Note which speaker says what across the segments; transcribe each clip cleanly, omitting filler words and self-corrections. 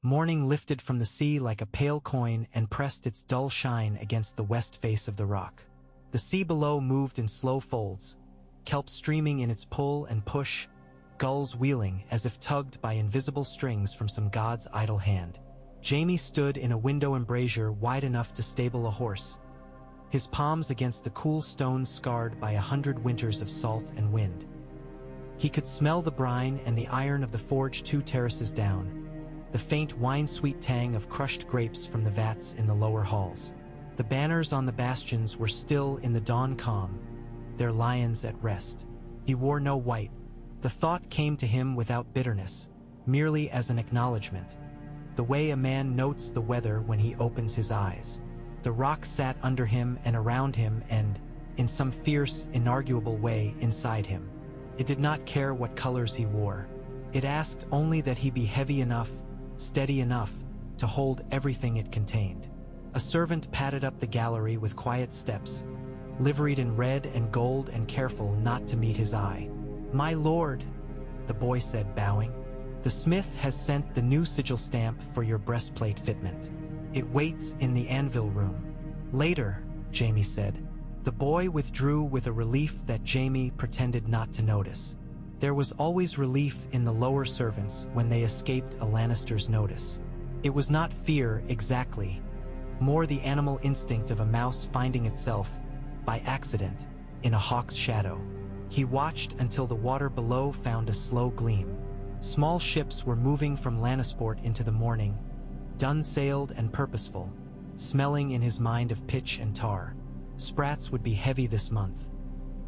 Speaker 1: Morning lifted from the sea like a pale coin and pressed its dull shine against the west face of the rock. The sea below moved in slow folds, kelp streaming in its pull and push, gulls wheeling as if tugged by invisible strings from some god's idle hand. Jaime stood in a window embrasure wide enough to stable a horse, his palms against the cool stones scarred by 100 winters of salt and wind. He could smell the brine and the iron of the forge 2 terraces down, the faint wine-sweet tang of crushed grapes from the vats in the lower halls. The banners on the bastions were still in the dawn calm, their lions at rest. He wore no white. The thought came to him without bitterness, merely as an acknowledgement, the way a man notes the weather when he opens his eyes. The rock sat under him and around him and, in some fierce, inarguable way, inside him. It did not care what colors he wore. It asked only that he be heavy enough, steady enough, to hold everything it contained. A servant padded up the gallery with quiet steps, liveried in red and gold and careful not to meet his eye. "My lord," the boy said, bowing. "The smith has sent the new sigil stamp for your breastplate fitment. It waits in the anvil room." "Later," Jaime said. The boy withdrew with a relief that Jaime pretended not to notice. There was always relief in the lower servants when they escaped a Lannister's notice. It was not fear exactly, more the animal instinct of a mouse finding itself, by accident, in a hawk's shadow. He watched until the water below found a slow gleam. Small ships were moving from Lannisport into the morning, dun-sailed and purposeful, smelling in his mind of pitch and tar. Sprats would be heavy this month.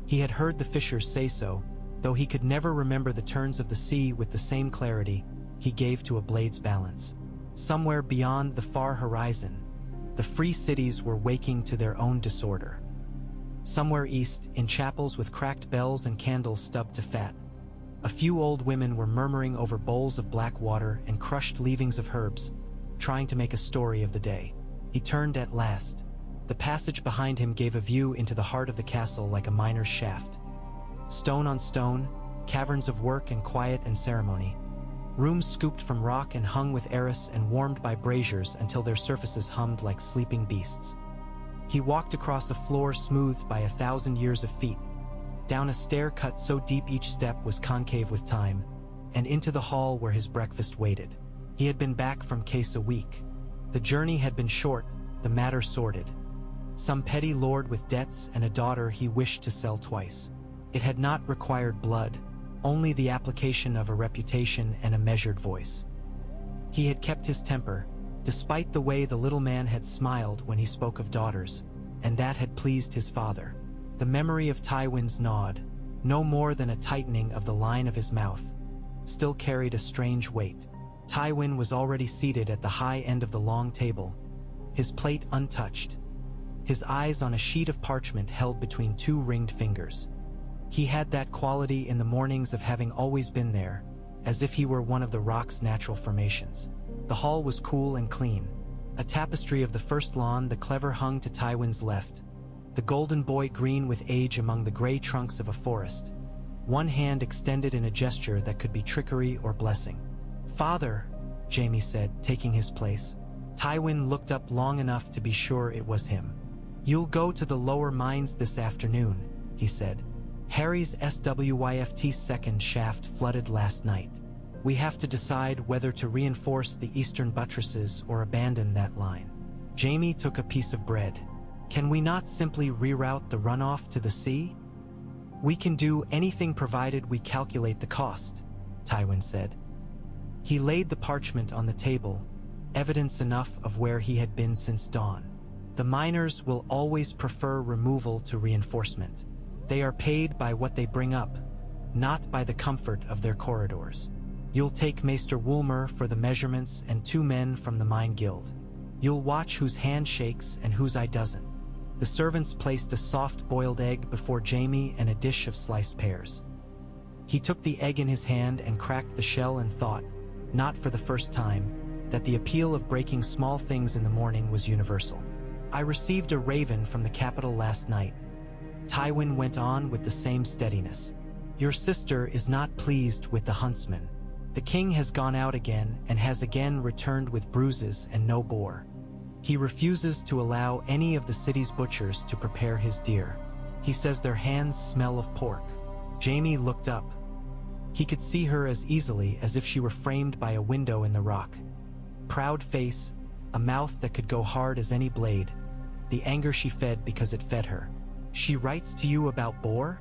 Speaker 1: He had heard the fishers say so, though he could never remember the turns of the sea with the same clarity he gave to a blade's balance. Somewhere beyond the far horizon, the free cities were waking to their own disorder. Somewhere east, in chapels with cracked bells and candles stubbed to fat, a few old women were murmuring over bowls of black water and crushed leavings of herbs, trying to make a story of the day. He turned at last. The passage behind him gave a view into the heart of the castle like a miner's shaft. Stone on stone, caverns of work and quiet and ceremony. Rooms scooped from rock and hung with arras and warmed by braziers until their surfaces hummed like sleeping beasts. He walked across a floor smoothed by 1,000 years of feet, down a stair cut so deep each step was concave with time, and into the hall where his breakfast waited. He had been back from Case a week. The journey had been short, the matter sordid. Some petty lord with debts and a daughter he wished to sell twice. It had not required blood, only the application of a reputation and a measured voice. He had kept his temper, despite the way the little man had smiled when he spoke of daughters, and that had pleased his father. The memory of Tywin's nod, no more than a tightening of the line of his mouth, still carried a strange weight. Tywin was already seated at the high end of the long table, his plate untouched, his eyes on a sheet of parchment held between 2 ringed fingers. He had that quality in the mornings of having always been there, as if he were one of the rock's natural formations. The hall was cool and clean. A tapestry of the first lawn, the clever hung to Tywin's left, the golden boy green with age among the gray trunks of a forest, one hand extended in a gesture that could be trickery or blessing. "Father," Jaime said, taking his place. Tywin looked up long enough to be sure it was him. "You'll go to the lower mines this afternoon," he said. "Harry's SWYFT's second shaft flooded last night. We have to decide whether to reinforce the eastern buttresses or abandon that line." Jaime took a piece of bread. "Can we not simply reroute the runoff to the sea?" "We can do anything provided we calculate the cost," Tywin said. He laid the parchment on the table, evidence enough of where he had been since dawn. "The miners will always prefer removal to reinforcement. They are paid by what they bring up, not by the comfort of their corridors. You'll take Maester Woolmer for the measurements and 2 men from the mine guild. You'll watch whose hand shakes and whose eye doesn't." The servants placed a soft boiled egg before Jaime and a dish of sliced pears. He took the egg in his hand and cracked the shell and thought, not for the first time, that the appeal of breaking small things in the morning was universal. "I received a raven from the capital last night," Tywin went on with the same steadiness. "Your sister is not pleased with the huntsman. The king has gone out again and has again returned with bruises and no boar. He refuses to allow any of the city's butchers to prepare his deer. He says their hands smell of pork. Jaime looked up. He could see her as easily as if she were framed by a window in the rock. Proud face, a mouth that could go hard as any blade. The anger she fed because it fed her. She writes to you about boar?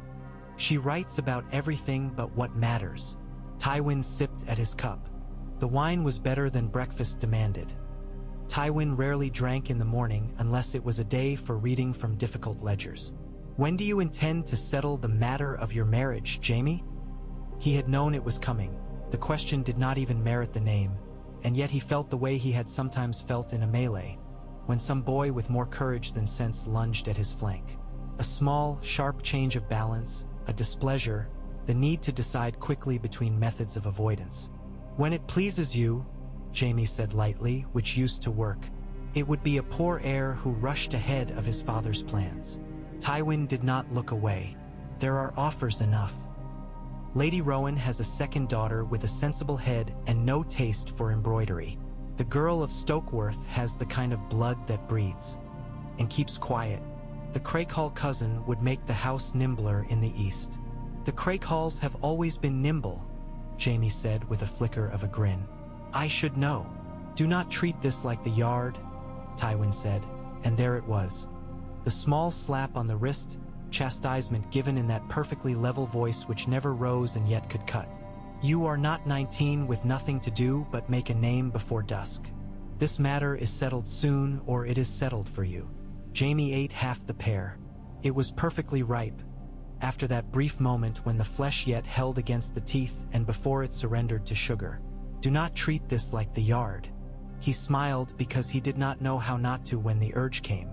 Speaker 1: She writes about everything but what matters. Tywin sipped at his cup. The wine was better than breakfast demanded. Tywin rarely drank in the morning unless it was a day for reading from difficult ledgers. When do you intend to settle the matter of your marriage, Jaime? He had known it was coming. The question did not even merit the name, and yet he felt the way he had sometimes felt in a melee, when some boy with more courage than sense lunged at his flank. A small, sharp change of balance, a displeasure, the need to decide quickly between methods of avoidance. When it pleases you, Jaime said lightly, which used to work, it would be a poor heir who rushed ahead of his father's plans. Tywin did not look away. There are offers enough. Lady Rowan has a second daughter with a sensible head and no taste for embroidery. The girl of Stokeworth has the kind of blood that breeds and keeps quiet. The Crakehall cousin would make the house nimbler in the east. The Crakehalls have always been nimble, Jaime said with a flicker of a grin. I should know. Do not treat this like the yard, Tywin said, and there it was. The small slap on the wrist, chastisement given in that perfectly level voice which never rose and yet could cut. You are not 19 with nothing to do but make a name before dusk. This matter is settled soon, or it is settled for you. Jaime ate half the pear. It was perfectly ripe. After that brief moment when the flesh yet held against the teeth and before it surrendered to sugar. Do not treat this like the yard. He smiled because he did not know how not to when the urge came.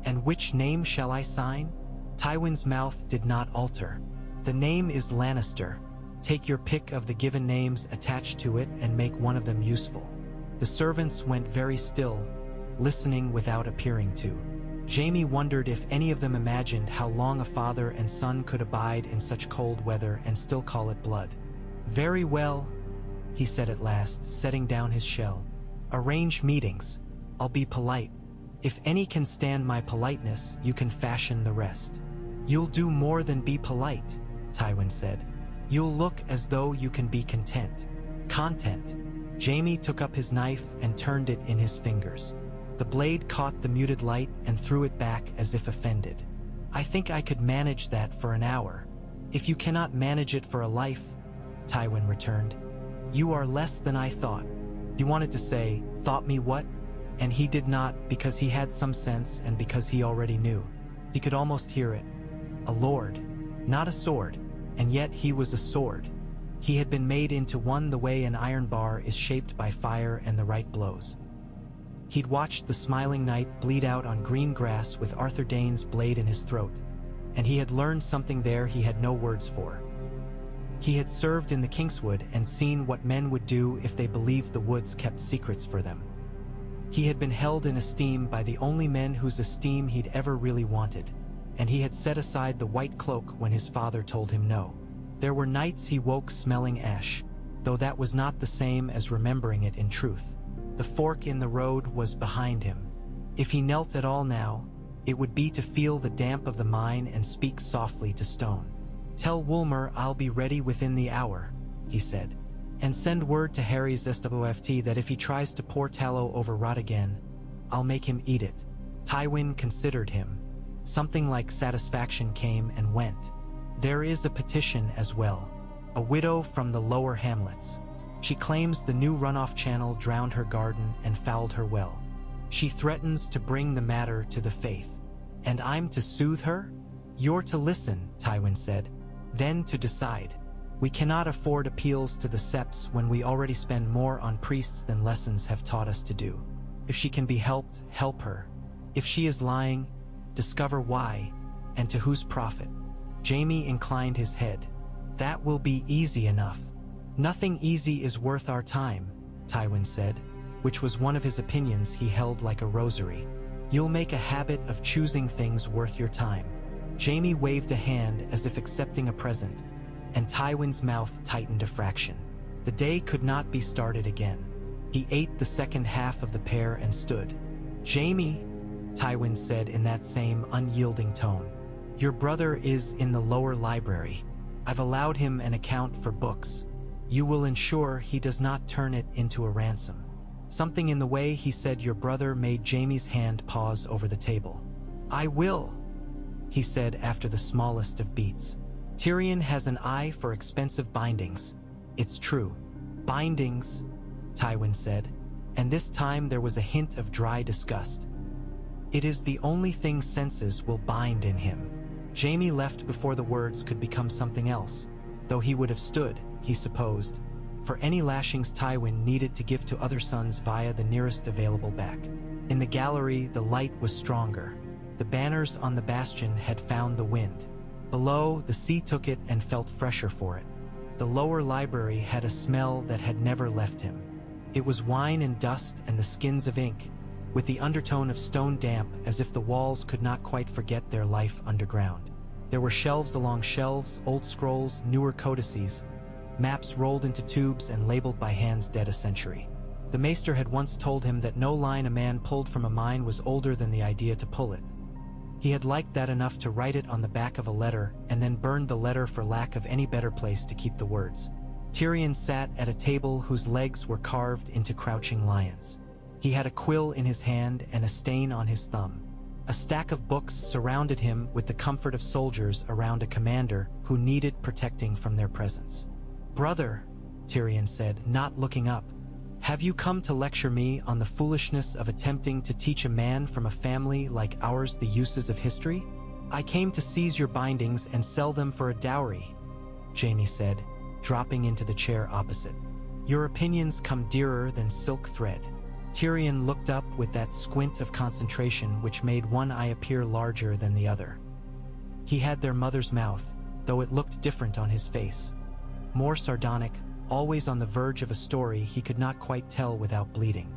Speaker 1: And which name shall I sign? Tywin's mouth did not alter. The name is Lannister. Take your pick of the given names attached to it and make one of them useful. The servants went very still, listening without appearing to. Jaime wondered if any of them imagined how long a father and son could abide in such cold weather and still call it blood. Very well, he said at last, setting down his shell. Arrange meetings. I'll be polite. If any can stand my politeness, you can fashion the rest. You'll do more than be polite, Tywin said. You'll look as though you can be content. Content. Jaime took up his knife and turned it in his fingers. The blade caught the muted light and threw it back as if offended. I think I could manage that for an hour. If you cannot manage it for a life, Tywin returned, you are less than I thought. He wanted to say, thought me what? And he did not, because he had some sense and because he already knew. He could almost hear it. A lord, not a sword, and yet he was a sword. He had been made into one the way an iron bar is shaped by fire and the right blows. He'd watched the smiling knight bleed out on green grass with Arthur Dayne's blade in his throat, and he had learned something there he had no words for. He had served in the Kingswood and seen what men would do if they believed the woods kept secrets for them. He had been held in esteem by the only men whose esteem he'd ever really wanted, and he had set aside the white cloak when his father told him no. There were nights he woke smelling ash, though that was not the same as remembering it in truth. The fork in the road was behind him. If he knelt at all now, it would be to feel the damp of the mine and speak softly to stone. Tell Woolmer I'll be ready within the hour, he said. And send word to Harry Zestoft that if he tries to pour tallow over rot again, I'll make him eat it. Tywin considered him. Something like satisfaction came and went. There is a petition as well. A widow from the lower hamlets. She claims the new runoff channel drowned her garden and fouled her well. She threatens to bring the matter to the faith. And I'm to soothe her? You're to listen, Tywin said, then to decide. We cannot afford appeals to the septs when we already spend more on priests than lessons have taught us to do. If she can be helped, help her. If she is lying, discover why, and to whose profit. Jaime inclined his head. That will be easy enough. Nothing easy is worth our time, Tywin said, which was one of his opinions he held like a rosary. You'll make a habit of choosing things worth your time. Jaime waved a hand as if accepting a present, and Tywin's mouth tightened a fraction. The day could not be started again. He ate the second half of the pear and stood. "Jaime," Tywin said in that same unyielding tone, "your brother is in the lower library. I've allowed him an account for books. You will ensure he does not turn it into a ransom." Something in the way he said "your brother" made Jaime's hand pause over the table. "I will," he said after the smallest of beats. "Tyrion has an eye for expensive bindings. It's true." "Bindings," Tywin said, and this time there was a hint of dry disgust. "It is the only thing senses will bind in him." Jaime left before the words could become something else, though he would have stood, he supposed, for any lashings Tywin needed to give to other sons via the nearest available back. In the gallery, the light was stronger. The banners on the bastion had found the wind. Below, the sea took it and felt fresher for it. The lower library had a smell that had never left him. It was wine and dust and the skins of ink, with the undertone of stone damp, as if the walls could not quite forget their life underground. There were shelves along shelves, old scrolls, newer codices, maps rolled into tubes and labeled by hands dead a century. The maester had once told him that no line a man pulled from a mine was older than the idea to pull it. He had liked that enough to write it on the back of a letter and then burned the letter for lack of any better place to keep the words. Tyrion sat at a table whose legs were carved into crouching lions. He had a quill in his hand and a stain on his thumb. A stack of books surrounded him with the comfort of soldiers around a commander who needed protecting from their presence. "Brother," Tyrion said, not looking up, "have you come to lecture me on the foolishness of attempting to teach a man from a family like ours the uses of history?" "I came to seize your bindings and sell them for a dowry," Jaime said, dropping into the chair opposite. "Your opinions come dearer than silk thread." Tyrion looked up with that squint of concentration which made one eye appear larger than the other. He had their mother's mouth, though it looked different on his face. More sardonic, always on the verge of a story he could not quite tell without bleeding.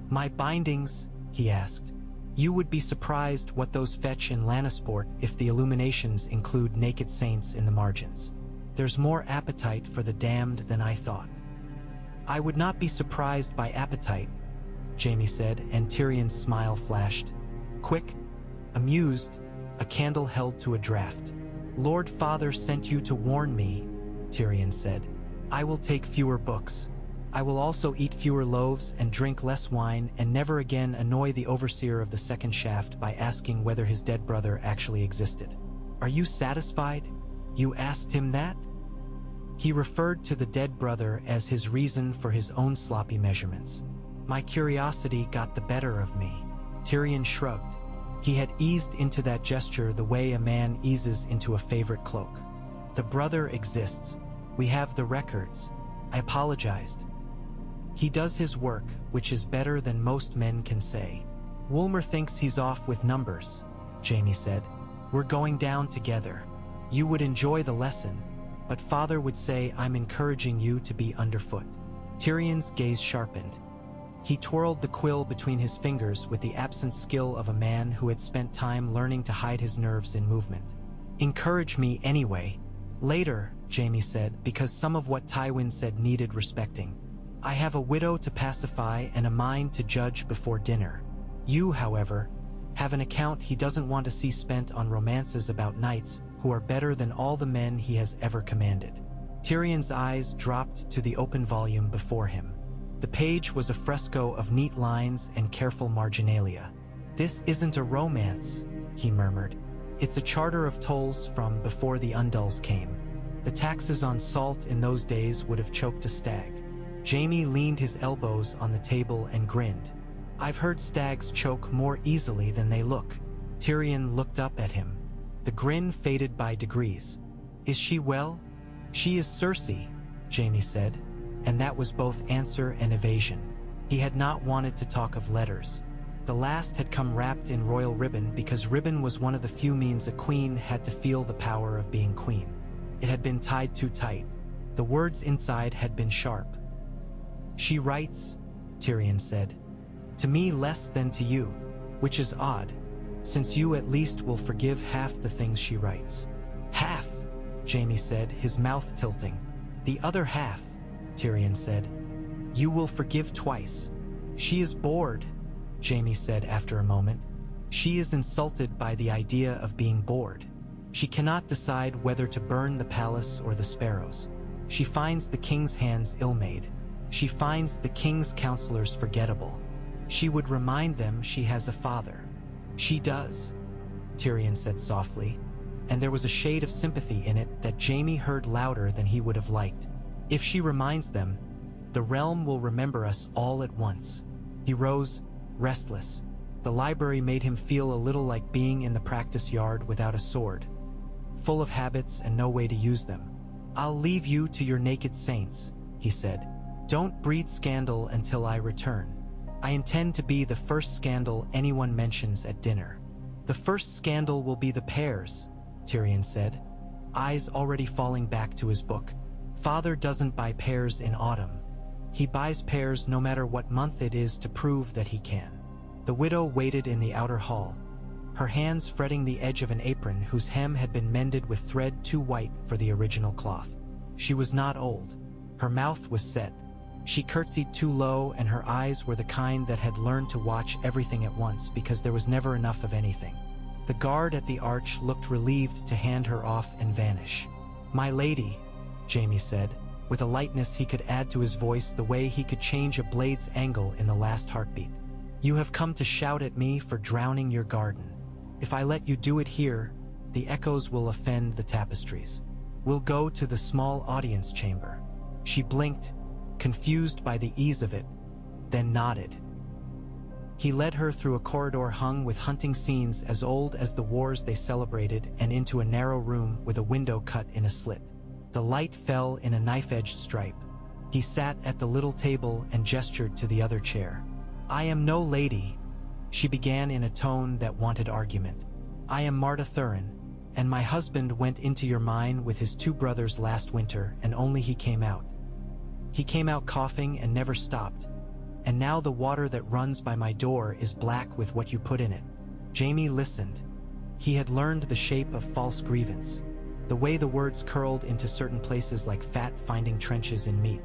Speaker 1: "My bindings?" he asked. "You would be surprised what those fetch in Lannisport if the illuminations include naked saints in the margins. There's more appetite for the damned than I thought." "I would not be surprised by appetite," Jaime said, and Tyrion's smile flashed. Quick, amused, a candle held to a draught. "Lord Father sent you to warn me," Tyrion said. "I will take fewer books. I will also eat fewer loaves and drink less wine and never again annoy the overseer of the second shaft by asking whether his dead brother actually existed." "Are you satisfied? You asked him that?" He referred to the dead brother as his reason for his own sloppy measurements. "My curiosity got the better of me." Tyrion shrugged. He had eased into that gesture the way a man eases into a favorite cloak. "The brother exists. We have the records." I apologized. "He does his work, which is better than most men can say." "Woolmer thinks he's off with numbers," Jaime said. "We're going down together. You would enjoy the lesson, but Father would say I'm encouraging you to be underfoot." Tyrion's gaze sharpened. He twirled the quill between his fingers with the absent skill of a man who had spent time learning to hide his nerves in movement. "Encourage me anyway." "Later," Jaime said, because some of what Tywin said needed respecting. "I have a widow to pacify and a mind to judge before dinner. You, however, have an account he doesn't want to see spent on romances about knights who are better than all the men he has ever commanded." Tyrion's eyes dropped to the open volume before him. The page was a fresco of neat lines and careful marginalia. "This isn't a romance," he murmured. "It's a charter of tolls from before the Undulls came. The taxes on salt in those days would have choked a stag." Jaime leaned his elbows on the table and grinned. "I've heard stags choke more easily than they look." Tyrion looked up at him. The grin faded by degrees. "Is she well?" "She is Cersei," Jaime said, and that was both answer and evasion. He had not wanted to talk of letters. The last had come wrapped in royal ribbon because ribbon was one of the few means a queen had to feel the power of being queen. It had been tied too tight. The words inside had been sharp. "She writes," Tyrion said, "to me less than to you, which is odd, since you at least will forgive half the things she writes." "Half," Jaime said, his mouth tilting. "The other half, Tyrion said. You will forgive twice. She is bored, Jaime said after a moment. She is insulted by the idea of being bored. She cannot decide whether to burn the palace or the sparrows. She finds the king's hands ill-made. She finds the king's counselors forgettable. She would remind them she has a father. She does, Tyrion said softly, and there was a shade of sympathy in it that Jaime heard louder than he would have liked. If she reminds them, the realm will remember us all at once. He rose, restless. The library made him feel a little like being in the practice yard without a sword, full of habits and no way to use them. I'll leave you to your naked saints, he said. Don't breed scandal until I return. I intend to be the first scandal anyone mentions at dinner. The first scandal will be the pears, Tyrion said, eyes already falling back to his book. Father doesn't buy pears in autumn. He buys pears no matter what month it is to prove that he can. The widow waited in the outer hall, her hands fretting the edge of an apron whose hem had been mended with thread too white for the original cloth. She was not old. Her mouth was set. She curtsied too low, and her eyes were the kind that had learned to watch everything at once because there was never enough of anything. The guard at the arch looked relieved to hand her off and vanish. My lady, Jaime said, with a lightness he could add to his voice the way he could change a blade's angle in the last heartbeat. You have come to shout at me for drowning your garden. If I let you do it here, the echoes will offend the tapestries. We'll go to the small audience chamber. She blinked, confused by the ease of it, then nodded. He led her through a corridor hung with hunting scenes as old as the wars they celebrated and into a narrow room with a window cut in a slit. The light fell in a knife-edged stripe. He sat at the little table and gestured to the other chair. I am no lady, she began in a tone that wanted argument. I am Marta Thurin, and my husband went into your mine with his 2 brothers last winter, and only he came out. He came out coughing and never stopped, and now the water that runs by my door is black with what you put in it. Jaime listened. He had learned the shape of false grievance, the way the words curled into certain places like fat finding trenches in meat.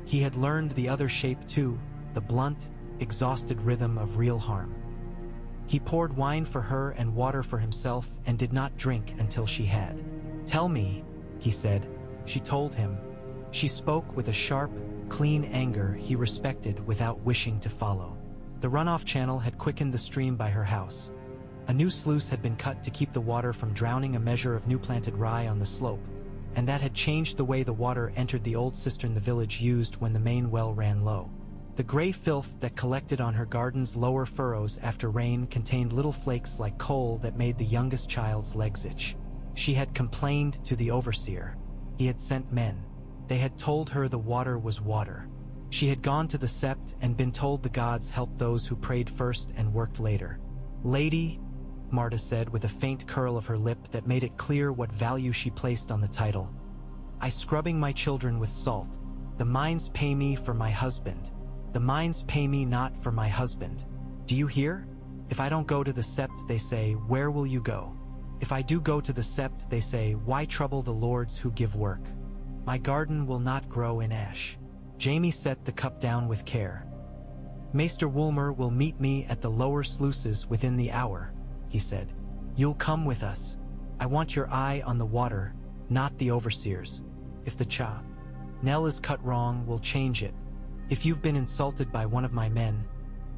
Speaker 1: He had learned the other shape too, the blunt, exhausted rhythm of real harm. He poured wine for her and water for himself and did not drink until she had. Tell me, he said. She told him. She spoke with a sharp, clean anger he respected without wishing to follow. The runoff channel had quickened the stream by her house. A new sluice had been cut to keep the water from drowning a measure of new-planted rye on the slope, and that had changed the way the water entered the old cistern the village used when the main well ran low. The gray filth that collected on her garden's lower furrows after rain contained little flakes like coal that made the youngest child's legs itch. She had complained to the overseer. He had sent men. They had told her the water was water. She had gone to the sept and been told the gods helped those who prayed first and worked later. Lady, Marta said with a faint curl of her lip that made it clear what value she placed on the title. I scrubbing my children with salt. The mines pay me for my husband. The mines pay me not for my husband. Do you hear? If I don't go to the sept, they say, where will you go? If I do go to the sept, they say, why trouble the lords who give work? My garden will not grow in ash. Jaime set the cup down with care. Maester Woolmer will meet me at the lower sluices within the hour, he said. You'll come with us. I want your eye on the water, not the overseer's. If the Nell is cut wrong, we'll change it. If you've been insulted by one of my men,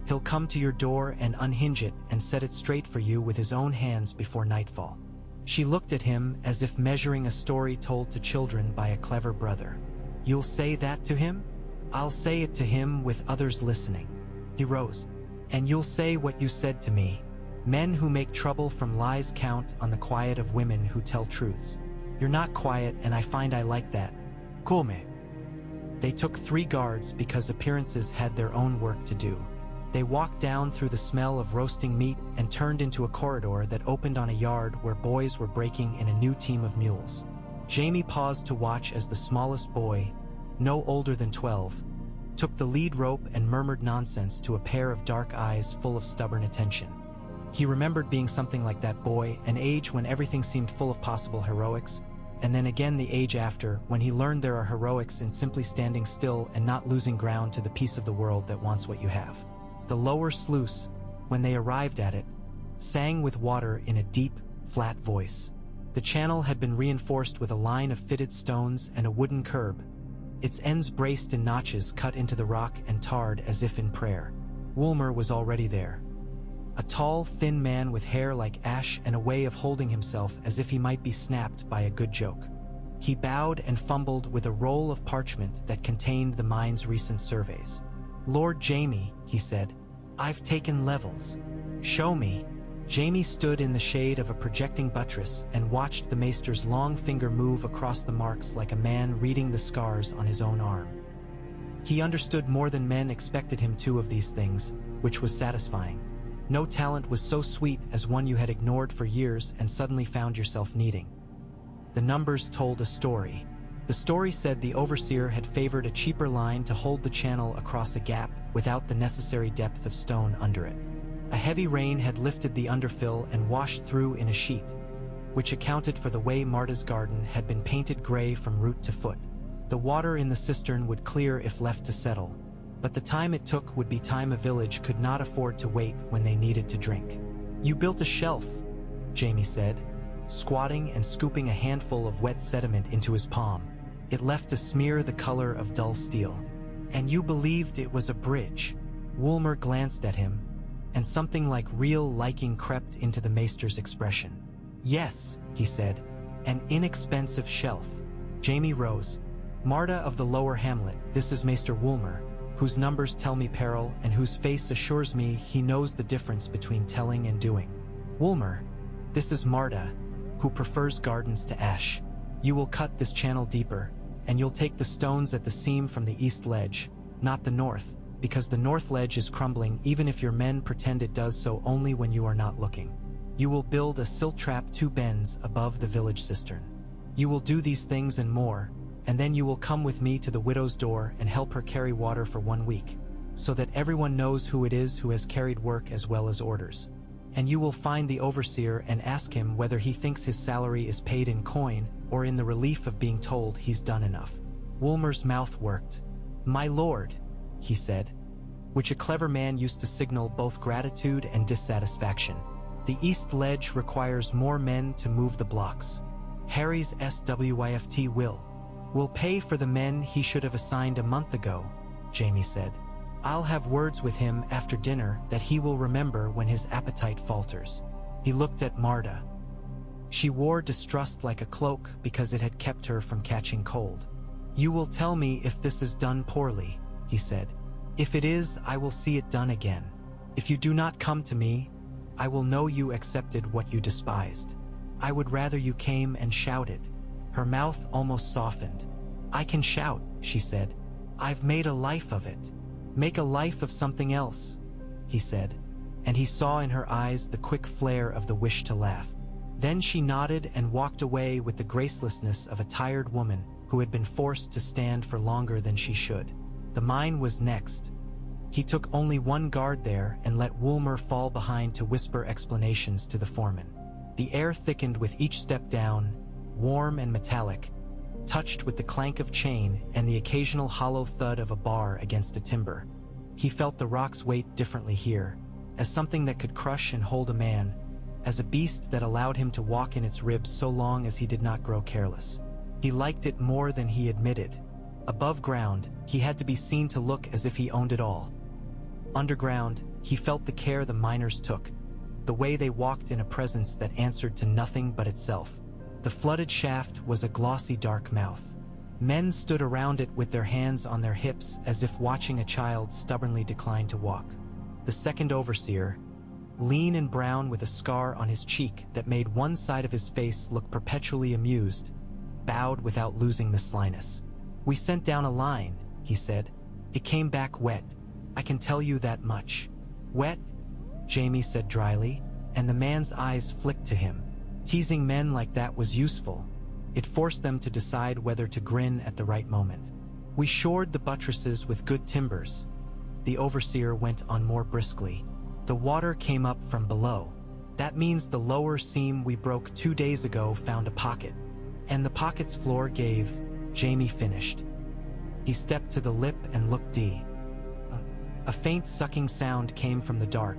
Speaker 1: he'll come to your door and unhinge it and set it straight for you with his own hands before nightfall. She looked at him as if measuring a story told to children by a clever brother. You'll say that to him? I'll say it to him with others listening. He rose. And you'll say what you said to me. Men who make trouble from lies count on the quiet of women who tell truths. You're not quiet, and I find I like that. Come. They took 3 guards because appearances had their own work to do. They walked down through the smell of roasting meat and turned into a corridor that opened on a yard where boys were breaking in a new team of mules. Jaime paused to watch as the smallest boy, no older than 12, took the lead rope and murmured nonsense to a pair of dark eyes full of stubborn attention. He remembered being something like that boy, an age when everything seemed full of possible heroics, and then again the age after, when he learned there are heroics in simply standing still and not losing ground to the piece of the world that wants what you have. The lower sluice, when they arrived at it, sang with water in a deep, flat voice. The channel had been reinforced with a line of fitted stones and a wooden curb, its ends braced in notches cut into the rock and tarred as if in prayer. Woolmer was already there. A tall, thin man with hair like ash and a way of holding himself as if he might be snapped by a good joke. He bowed and fumbled with a roll of parchment that contained the mine's recent surveys. "Lord Jaime," he said, "I've taken levels. Show me." Jaime stood in the shade of a projecting buttress and watched the maester's long finger move across the marks like a man reading the scars on his own arm. He understood more than men expected him to of these things, which was satisfying. No talent was so sweet as one you had ignored for years and suddenly found yourself needing. The numbers told a story. The story said the overseer had favored a cheaper line to hold the channel across a gap without the necessary depth of stone under it. A heavy rain had lifted the underfill and washed through in a sheet, which accounted for the way Marta's garden had been painted gray from root to foot. The water in the cistern would clear if left to settle, but the time it took would be time a village could not afford to wait when they needed to drink. "You built a shelf," Jaime said, squatting and scooping a handful of wet sediment into his palm. It left a smear the color of dull steel. "And you believed it was a bridge." Woolmer glanced at him, and something like real liking crept into the maester's expression. "Yes," he said, "an inexpensive shelf." Jaime rose. "Marta of the lower hamlet, this is Maester Woolmer, whose numbers tell me peril and whose face assures me he knows the difference between telling and doing. Woolmer, this is Marta, who prefers gardens to ash. You will cut this channel deeper, and you'll take the stones at the seam from the east ledge, not the north, because the north ledge is crumbling even if your men pretend it does so only when you are not looking. You will build a silt trap 2 bends above the village cistern. You will do these things and more, and then you will come with me to the widow's door and help her carry water for 1 week, so that everyone knows who it is who has carried work as well as orders. And you will find the overseer and ask him whether he thinks his salary is paid in coin or in the relief of being told he's done enough." Woolmer's mouth worked. "My lord," he said, which a clever man used to signal both gratitude and dissatisfaction. "The east ledge requires more men to move the blocks. Harry's SWIFT will pay for the men he should have assigned a month ago," Jaime said. "I'll have words with him after dinner that he will remember when his appetite falters." He looked at Marta. She wore distrust like a cloak because it had kept her from catching cold. "You will tell me if this is done poorly," he said. "If it is, I will see it done again. If you do not come to me, I will know you accepted what you despised. I would rather you came and shouted." Her mouth almost softened. "I can shout," she said. "I've made a life of it." "Make a life of something else," he said, and he saw in her eyes the quick flare of the wish to laugh. Then she nodded and walked away with the gracelessness of a tired woman who had been forced to stand for longer than she should. The mine was next. He took only 1 guard there and let Woolmer fall behind to whisper explanations to the foreman. The air thickened with each step down, warm and metallic, touched with the clank of chain and the occasional hollow thud of a bar against a timber. He felt the rock's weight differently here, as something that could crush and hold a man, as a beast that allowed him to walk in its ribs so long as he did not grow careless. He liked it more than he admitted. Above ground, he had to be seen to look as if he owned it all. Underground, he felt the care the miners took, the way they walked in a presence that answered to nothing but itself. The flooded shaft was a glossy dark mouth. Men stood around it with their hands on their hips as if watching a child stubbornly decline to walk. The second overseer, lean and brown with a scar on his cheek that made one side of his face look perpetually amused, bowed without losing the slyness. "We sent down a line," he said. "It came back wet. I can tell you that much." "Wet?" Jaime said dryly, and the man's eyes flicked to him. Teasing men like that was useful. It forced them to decide whether to grin at the right moment. "We shored the buttresses with good timbers," the overseer went on more briskly. "The water came up from below. That means the lower seam we broke 2 days ago found a pocket. And the pocket's floor gave, Jaime finished. He stepped to the lip and looked D. A faint sucking sound came from the dark,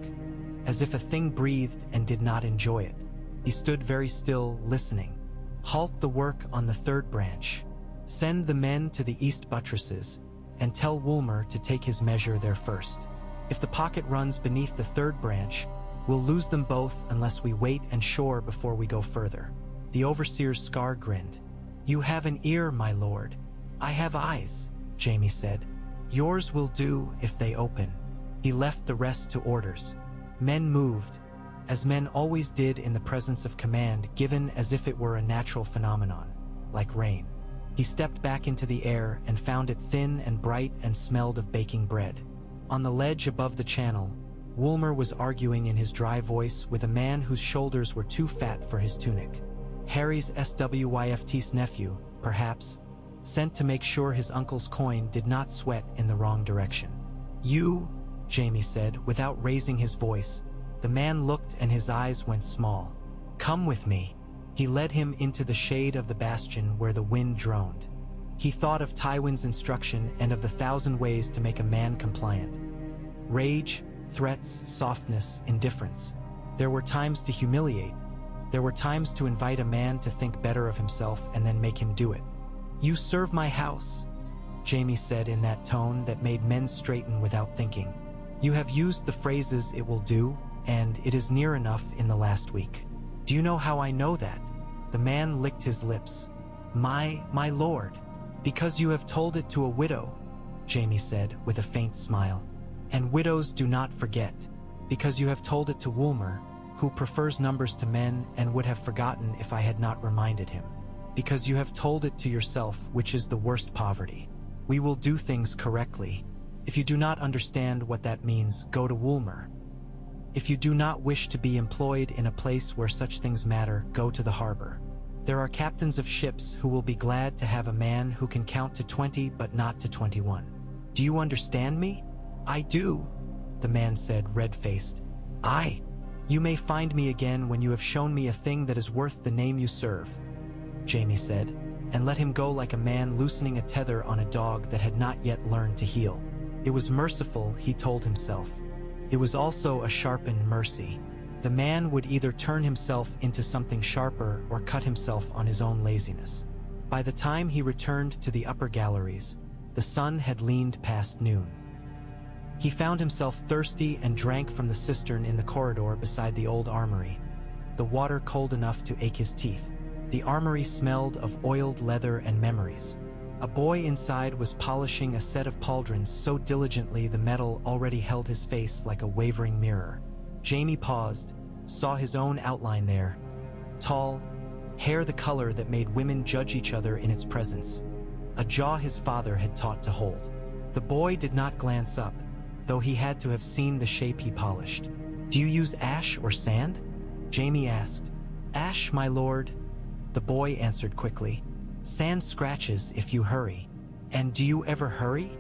Speaker 1: as if a thing breathed and did not enjoy it. He stood very still, listening. Halt the work on the third branch. Send the men to the east buttresses, and tell Woolmer to take his measure there first. If the pocket runs beneath the third branch, we'll lose them both unless we wait and shore before we go further. The overseer's scar grinned. You have an ear, my lord. I have eyes, Jaime said. Yours will do if they open. He left the rest to orders. Men moved, as men always did in the presence of command, given as if it were a natural phenomenon, like rain. He stepped back into the air and found it thin and bright and smelled of baking bread. On the ledge above the channel, Woolmer was arguing in his dry voice with a man whose shoulders were too fat for his tunic. Harry's SWYFT's nephew, perhaps, sent to make sure his uncle's coin did not sweat in the wrong direction. You, Jaime said, without raising his voice. The man looked and his eyes went small. Come with me. He led him into the shade of the bastion where the wind droned. He thought of Tywin's instruction and of the 1,000 ways to make a man compliant. Rage, threats, softness, indifference. There were times to humiliate. There were times to invite a man to think better of himself and then make him do it. You serve my house, Jaime said in that tone that made men straighten without thinking. You have used the phrases "it will do" and "it is near enough" in the last week. Do you know how I know that? The man licked his lips. My lord. Because you have told it to a widow, Jaime said with a faint smile. And widows do not forget. Because you have told it to Woolmer, who prefers numbers to men and would have forgotten if I had not reminded him. Because you have told it to yourself, which is the worst poverty. We will do things correctly. If you do not understand what that means, go to Woolmer. If you do not wish to be employed in a place where such things matter, go to the harbor. There are captains of ships who will be glad to have a man who can count to 20 but not to 21. Do you understand me? I do, the man said, red-faced. Aye. You may find me again when you have shown me a thing that is worth the name you serve, Jaime said, and let him go like a man loosening a tether on a dog that had not yet learned to heel. It was merciful, he told himself. It was also a sharpened mercy. The man would either turn himself into something sharper or cut himself on his own laziness. By the time he returned to the upper galleries, the sun had leaned past noon. He found himself thirsty and drank from the cistern in the corridor beside the old armory, the water cold enough to ache his teeth. The armory smelled of oiled leather and memories. A boy inside was polishing a set of pauldrons so diligently the metal already held his face like a wavering mirror. Jaime paused, saw his own outline there. Tall, hair the color that made women judge each other in its presence. A jaw his father had taught to hold. The boy did not glance up, though he had to have seen the shape he polished. Do you use ash or sand? Jaime asked. Ash, my lord, the boy answered quickly. Sand scratches if you hurry. And do you ever hurry?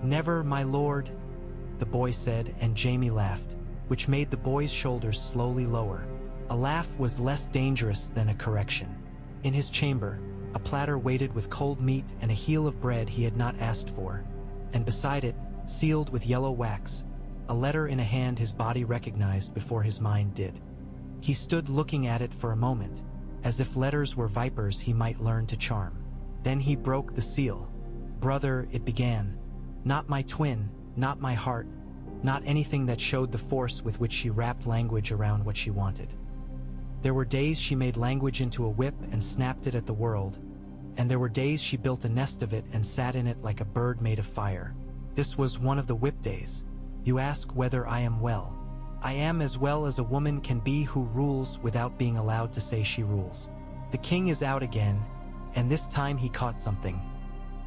Speaker 1: Never, my lord, the boy said, and Jaime laughed, which made the boy's shoulders slowly lower. A laugh was less dangerous than a correction. In his chamber, a platter waited with cold meat and a heel of bread he had not asked for, and beside it, sealed with yellow wax, a letter in a hand his body recognized before his mind did. He stood looking at it for a moment, as if letters were vipers he might learn to charm. Then he broke the seal. Brother, it began. Not my twin, not my heart, not anything that showed the force with which she wrapped language around what she wanted. There were days she made language into a whip and snapped it at the world, and there were days she built a nest of it and sat in it like a bird made of fire. This was one of the whip days. You ask whether I am well. I am as well as a woman can be who rules without being allowed to say she rules. The king is out again, and this time he caught something.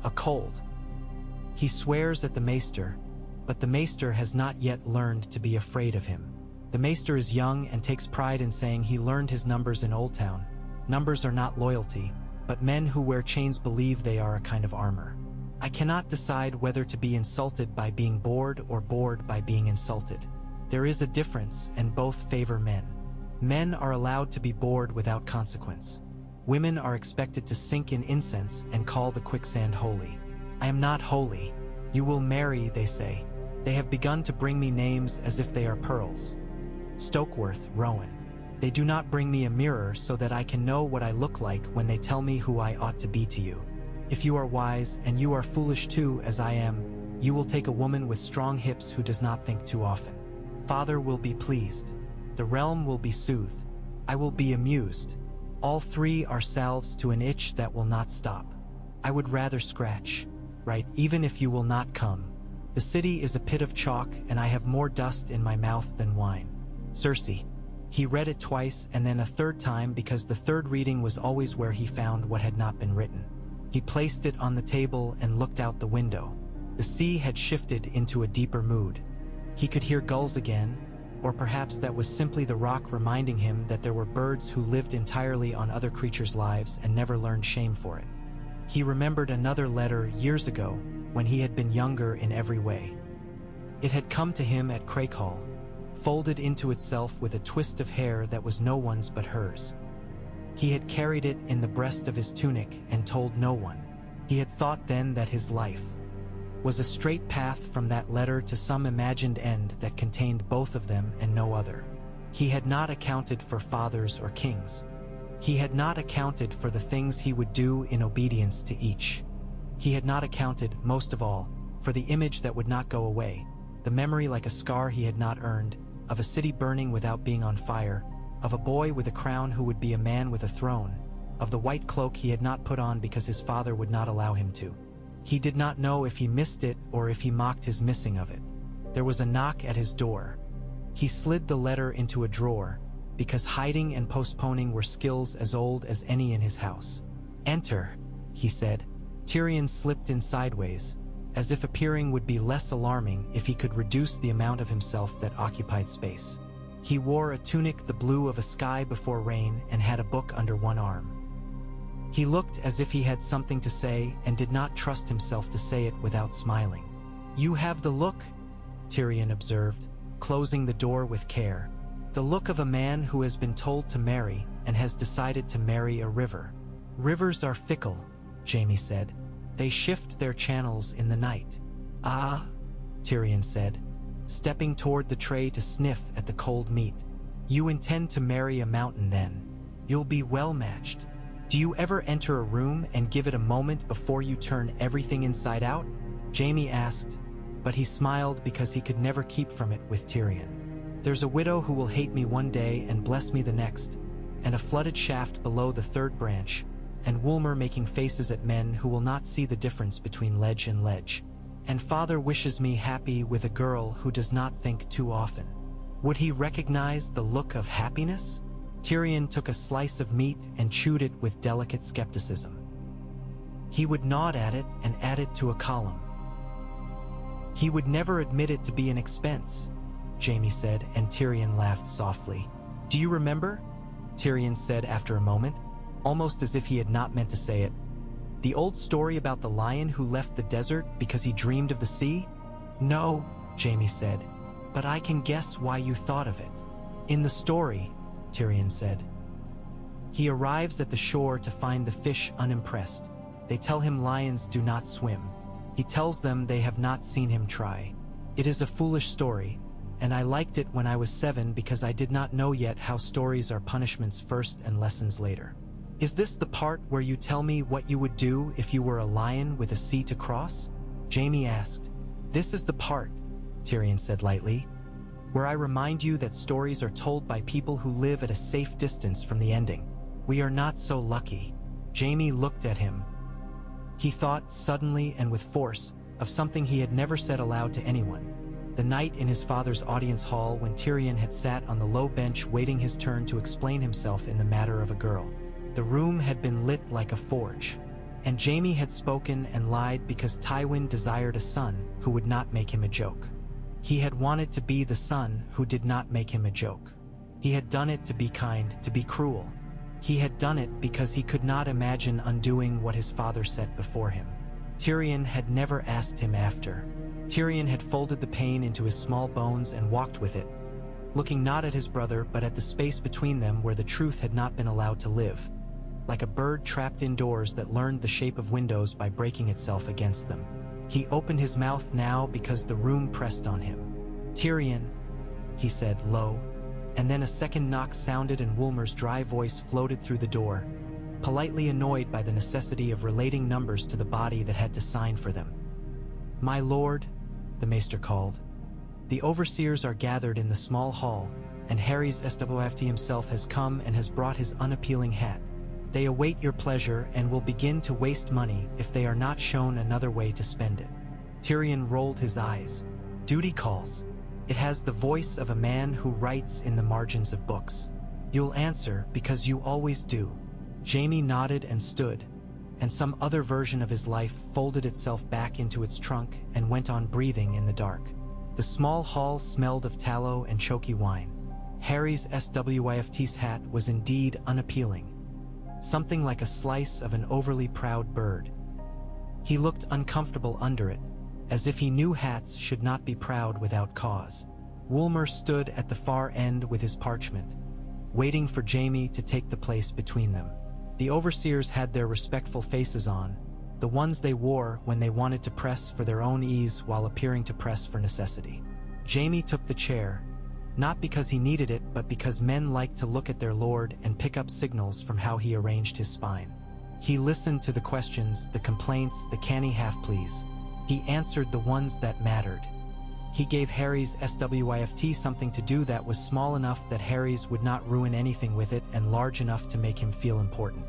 Speaker 1: A cold. He swears at the maester, but the maester has not yet learned to be afraid of him. The maester is young and takes pride in saying he learned his numbers in Old Town. Numbers are not loyalty, but men who wear chains believe they are a kind of armor. I cannot decide whether to be insulted by being bored or bored by being insulted. There is a difference, and both favor men. Men are allowed to be bored without consequence. Women are expected to sink in incense and call the quicksand holy. I am not holy. You will marry, they say. They have begun to bring me names as if they are pearls. Stokeworth, Rowan. They do not bring me a mirror so that I can know what I look like when they tell me who I ought to be to you. If you are wise, and you are foolish too, as I am, you will take a woman with strong hips who does not think too often. Father will be pleased. The realm will be soothed. I will be amused. All three are salves to an itch that will not stop. I would rather scratch. Right, even if you will not come. The city is a pit of chalk, and I have more dust in my mouth than wine. Circe. He read it twice and then a third time because the third reading was always where he found what had not been written. He placed it on the table and looked out the window. The sea had shifted into a deeper mood. He could hear gulls again, or perhaps that was simply the rock reminding him that there were birds who lived entirely on other creatures' lives and never learned shame for it. He remembered another letter years ago when he had been younger in every way. It had come to him at Craighall, folded into itself with a twist of hair that was no one's but hers. He had carried it in the breast of his tunic and told no one. He had thought then that his life was a straight path from that letter to some imagined end that contained both of them and no other. He had not accounted for fathers or kings. He had not accounted for the things he would do in obedience to each. He had not accounted, most of all, for the image that would not go away, the memory like a scar he had not earned, of a city burning without being on fire, of a boy with a crown who would be a man with a throne, of the white cloak he had not put on because his father would not allow him to. He did not know if he missed it or if he mocked his missing of it. There was a knock at his door. He slid the letter into a drawer, because hiding and postponing were skills as old as any in his house. "Enter," he said. Tyrion slipped in sideways, as if appearing would be less alarming if he could reduce the amount of himself that occupied space. He wore a tunic the blue of a sky before rain and had a book under one arm. He looked as if he had something to say and did not trust himself to say it without smiling. "You have the look," Tyrion observed, closing the door with care. "The look of a man who has been told to marry and has decided to marry a river." "Rivers are fickle," Jaime said. "They shift their channels in the night." "Ah," Tyrion said, stepping toward the tray to sniff at the cold meat. "You intend to marry a mountain then. You'll be well matched. Do you ever enter a room and give it a moment before you turn everything inside out?" Jaime asked, but he smiled because he could never keep from it with Tyrion. "There's a widow who will hate me one day and bless me the next, and a flooded shaft below the third branch, and Woolmer making faces at men who will not see the difference between ledge and ledge. And father wishes me happy with a girl who does not think too often. Would he recognize the look of happiness?" Tyrion took a slice of meat and chewed it with delicate skepticism. He would nod at it and add it to a column. "He would never admit it to be an expense," Jaime said, and Tyrion laughed softly. "Do you remember?" Tyrion said after a moment, almost as if he had not meant to say it. "The old story about the lion who left the desert because he dreamed of the sea?" "No," Jaime said, "but I can guess why you thought of it." "In the story," Tyrion said, "he arrives at the shore to find the fish unimpressed. They tell him lions do not swim. He tells them they have not seen him try. It is a foolish story, and I liked it when I was 7 because I did not know yet how stories are punishments first and lessons later." "Is this the part where you tell me what you would do if you were a lion with a sea to cross?" Jaime asked. "This is the part," Tyrion said lightly, "where I remind you that stories are told by people who live at a safe distance from the ending. We are not so lucky." Jaime looked at him. He thought, suddenly and with force, of something he had never said aloud to anyone. The night in his father's audience hall when Tyrion had sat on the low bench waiting his turn to explain himself in the matter of a girl. The room had been lit like a forge, and Jaime had spoken and lied because Tywin desired a son who would not make him a joke. He had wanted to be the son who did not make him a joke. He had done it to be kind, to be cruel. He had done it because he could not imagine undoing what his father set before him. Tyrion had never asked him after. Tyrion had folded the pain into his small bones and walked with it, looking not at his brother but at the space between them where the truth had not been allowed to live. like a bird trapped indoors that learned the shape of windows by breaking itself against them. He opened his mouth now because the room pressed on him. "Tyrion," he said, low, and then a second knock sounded and Woolmer's dry voice floated through the door, politely annoyed by the necessity of relating numbers to the body that had to sign for them. "My lord," the maester called. "The overseers are gathered in the small hall, and Harry's SWFT himself has come and has brought his unappealing hat. They await your pleasure and will begin to waste money if they are not shown another way to spend it." Tyrion rolled his eyes. "Duty calls. It has the voice of a man who writes in the margins of books. You'll answer because you always do." Jaime nodded and stood, and some other version of his life folded itself back into its trunk and went on breathing in the dark. The small hall smelled of tallow and choky wine. Harry's SWIFT's hat was indeed unappealing, something like a slice of an overly proud bird. He looked uncomfortable under it, as if he knew hats should not be proud without cause. Woolmer stood at the far end with his parchment, waiting for Jaime to take the place between them. The overseers had their respectful faces on, the ones they wore when they wanted to press for their own ease while appearing to press for necessity. Jaime took the chair, not because he needed it but because men liked to look at their lord and pick up signals from how he arranged his spine. He listened to the questions, the complaints, the canny half-pleas. He answered the ones that mattered. He gave Harry's SWIFT something to do that was small enough that Harry's would not ruin anything with it and large enough to make him feel important.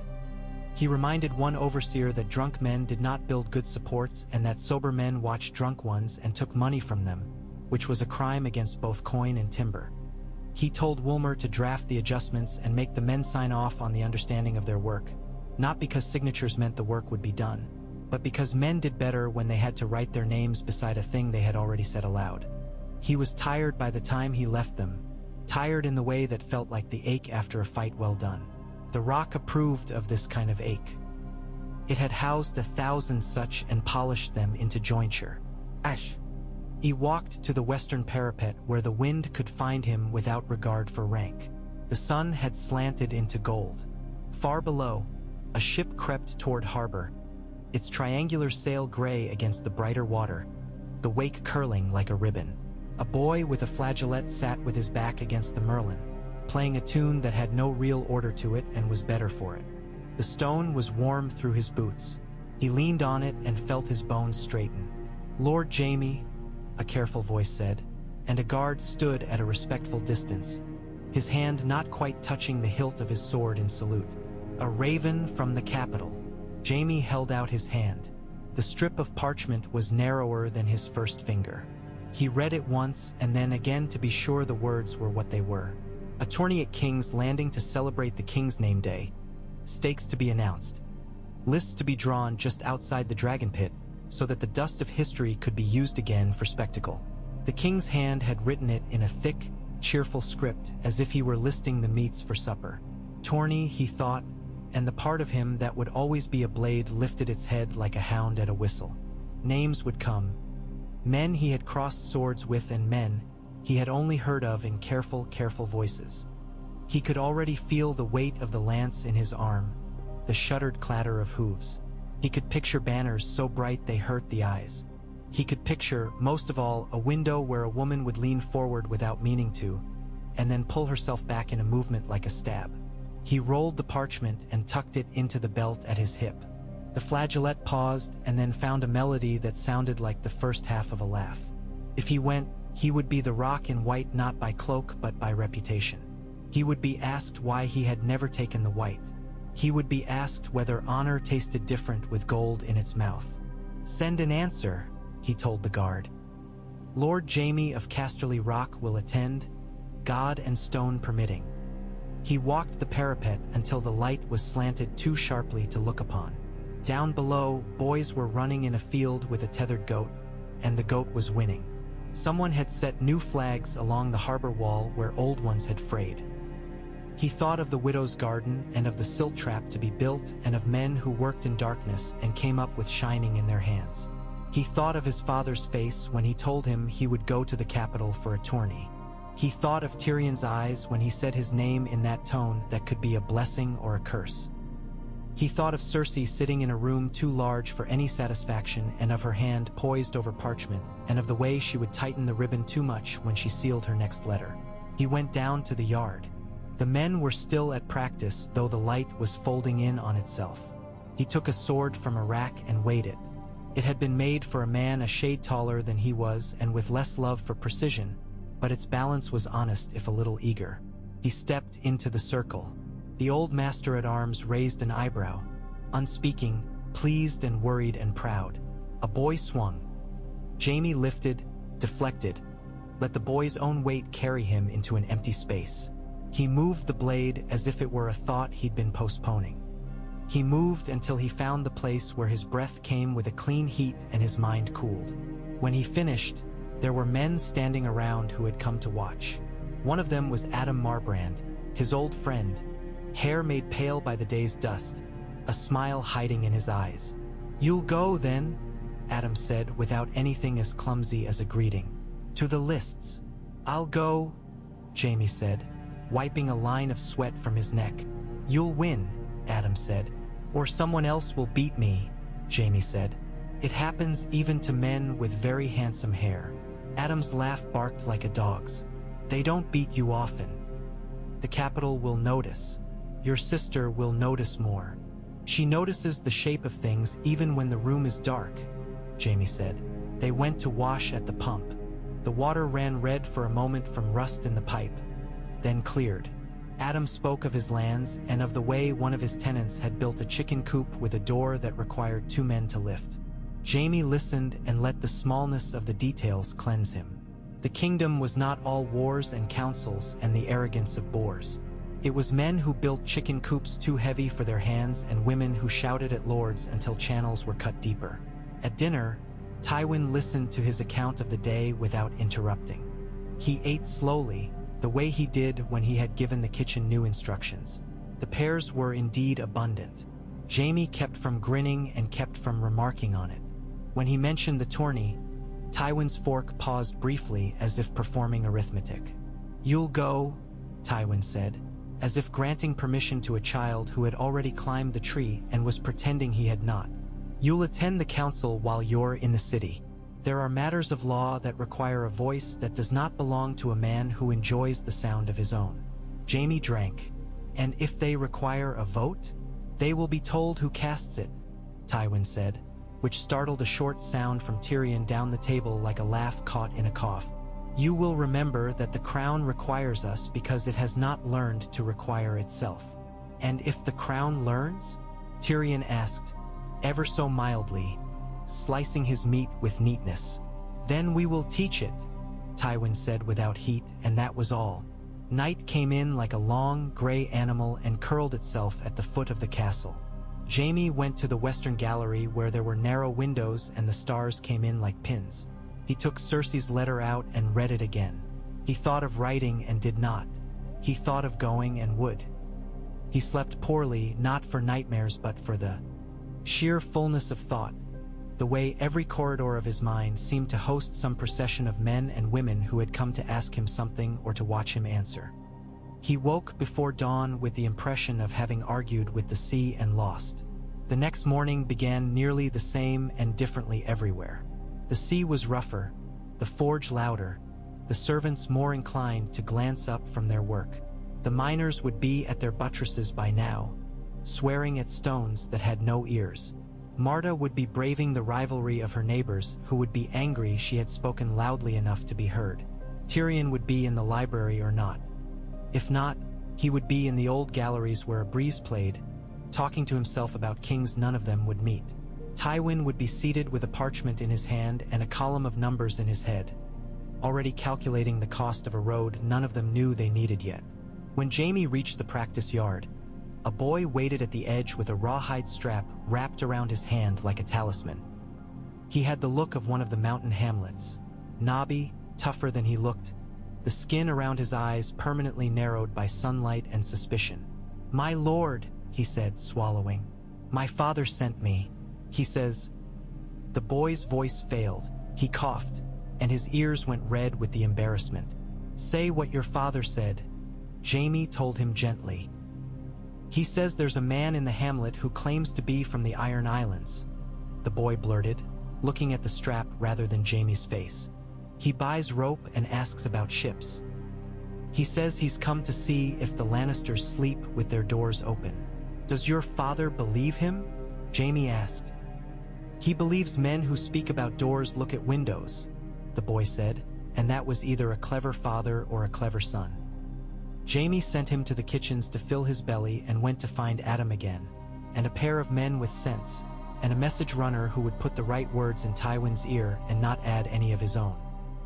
Speaker 1: He reminded one overseer that drunk men did not build good supports and that sober men watched drunk ones and took money from them, which was a crime against both coin and timber. He told Woolmer to draft the adjustments and make the men sign off on the understanding of their work, not because signatures meant the work would be done, but because men did better when they had to write their names beside a thing they had already said aloud. He was tired by the time he left them, tired in the way that felt like the ache after a fight well done. The Rock approved of this kind of ache. It had housed 1,000 such and polished them into jointure. Ash. He walked to the western parapet where the wind could find him without regard for rank. The sun had slanted into gold. Far below, a ship crept toward harbor, its triangular sail gray against the brighter water, the wake curling like a ribbon. A boy with a flageolet sat with his back against the Merlin, playing a tune that had no real order to it and was better for it. The stone was warm through his boots. He leaned on it and felt his bones straighten. "Lord Jaime," a careful voice said, and a guard stood at a respectful distance, his hand not quite touching the hilt of his sword in salute. "A raven from the capital." Jaime held out his hand. The strip of parchment was narrower than his first finger. He read it once and then again to be sure the words were what they were. A tourney at King's Landing to celebrate the King's Name Day. Stakes to be announced. Lists to be drawn just outside the Dragon Pit so that the dust of history could be used again for spectacle. The King's hand had written it in a thick, cheerful script as if he were listing the meats for supper. Tourney, he thought, and the part of him that would always be a blade lifted its head like a hound at a whistle. Names would come. Men he had crossed swords with and men he had only heard of in careful, careful voices. He could already feel the weight of the lance in his arm, the shuttered clatter of hooves. He could picture banners so bright they hurt the eyes. He could picture, most of all, a window where a woman would lean forward without meaning to, and then pull herself back in a movement like a stab. He rolled the parchment and tucked it into the belt at his hip. The flageolet paused and then found a melody that sounded like the first half of a laugh. If he went, he would be the Rock in white not by cloak but by reputation. He would be asked why he had never taken the white. He would be asked whether honor tasted different with gold in its mouth. "Send an answer," he told the guard. "Lord Jaime of Casterly Rock will attend, God and stone permitting." He walked the parapet until the light was slanted too sharply to look upon. Down below, boys were running in a field with a tethered goat, and the goat was winning. Someone had set new flags along the harbor wall where old ones had frayed. He thought of the widow's garden and of the silt trap to be built and of men who worked in darkness and came up with shining in their hands. He thought of his father's face when he told him he would go to the capital for a tourney. He thought of Tyrion's eyes when he said his name in that tone that could be a blessing or a curse. He thought of Cersei sitting in a room too large for any satisfaction, and of her hand poised over parchment, and of the way she would tighten the ribbon too much when she sealed her next letter. He went down to the yard. The men were still at practice, though the light was folding in on itself. He took a sword from a rack and weighed it. It had been made for a man a shade taller than he was and with less love for precision, but its balance was honest if a little eager. He stepped into the circle. The old master-at-arms raised an eyebrow, unspeaking, pleased and worried and proud. A boy swung. Jaime lifted, deflected, let the boy's own weight carry him into an empty space. He moved the blade as if it were a thought he'd been postponing. He moved until he found the place where his breath came with a clean heat and his mind cooled. When he finished, there were men standing around who had come to watch. One of them was Adam Marbrand, his old friend, hair made pale by the day's dust, a smile hiding in his eyes. "You'll go, then?" Adam said without anything as clumsy as a greeting. "To the lists." "I'll go," Jaime said, wiping a line of sweat from his neck. "You'll win," Adam said. "Or someone else will beat me," Jaime said. "It happens even to men with very handsome hair." Adam's laugh barked like a dog's. "They don't beat you often. The capital will notice. Your sister will notice more. She notices the shape of things even when the room is dark," Jaime said. They went to wash at the pump. The water ran red for a moment from rust in the pipe, then cleared. Adam spoke of his lands and of the way one of his tenants had built a chicken coop with a door that required 2 men to lift. Jaime listened and let the smallness of the details cleanse him. The kingdom was not all wars and councils and the arrogance of boors. It was men who built chicken coops too heavy for their hands and women who shouted at lords until channels were cut deeper. At dinner, Tywin listened to his account of the day without interrupting. He ate slowly, the way he did when he had given the kitchen new instructions. The pears were indeed abundant. Jaime kept from grinning and kept from remarking on it. When he mentioned the tourney, Tywin's fork paused briefly as if performing arithmetic. "You'll go," Tywin said, as if granting permission to a child who had already climbed the tree and was pretending he had not. "You'll attend the council while you're in the city. There are matters of law that require a voice that does not belong to a man who enjoys the sound of his own." Jaime drank. "And if they require a vote? They will be told who casts it," Tywin said, which startled a short sound from Tyrion down the table like a laugh caught in a cough. "You will remember that the crown requires us because it has not learned to require itself." "And if the crown learns?" Tyrion asked, ever so mildly, slicing his meat with neatness. "Then we will teach it," Tywin said without heat, and that was all. Night came in like a long, gray animal and curled itself at the foot of the castle. Jaime went to the western gallery where there were narrow windows and the stars came in like pins. He took Cersei's letter out and read it again. He thought of writing and did not. He thought of going and would. He slept poorly, not for nightmares but for the sheer fullness of thought, the way every corridor of his mind seemed to host some procession of men and women who had come to ask him something or to watch him answer. He woke before dawn with the impression of having argued with the sea and lost. The next morning began nearly the same and differently everywhere. The sea was rougher, the forge louder, the servants more inclined to glance up from their work. The miners would be at their buttresses by now, swearing at stones that had no ears. Marta would be braving the rivalry of her neighbors who would be angry she had spoken loudly enough to be heard. Tyrion would be in the library or not. If not, he would be in the old galleries where a breeze played, talking to himself about kings none of them would meet. Tywin would be seated with a parchment in his hand and a column of numbers in his head, already calculating the cost of a road none of them knew they needed yet. When Jaime reached the practice yard, a boy waited at the edge with a rawhide strap wrapped around his hand like a talisman. He had the look of one of the mountain hamlets, knobby, tougher than he looked, the skin around his eyes permanently narrowed by sunlight and suspicion. "My lord," he said, swallowing. "My father sent me. He says—" The boy's voice failed. He coughed, and his ears went red with the embarrassment. "Say what your father said," Jaime told him gently. He says there's a man in the hamlet who claims to be from the Iron Islands, the boy blurted, looking at the strap rather than Jaime's face. He buys rope and asks about ships. He says he's come to see if the Lannisters sleep with their doors open. Does your father believe him? Jaime asked. He believes men who speak about doors look at windows, the boy said, and that was either a clever father or a clever son. Jaime sent him to the kitchens to fill his belly and went to find Adam again, and a pair of men with sense, and a message runner who would put the right words in Tywin's ear and not add any of his own.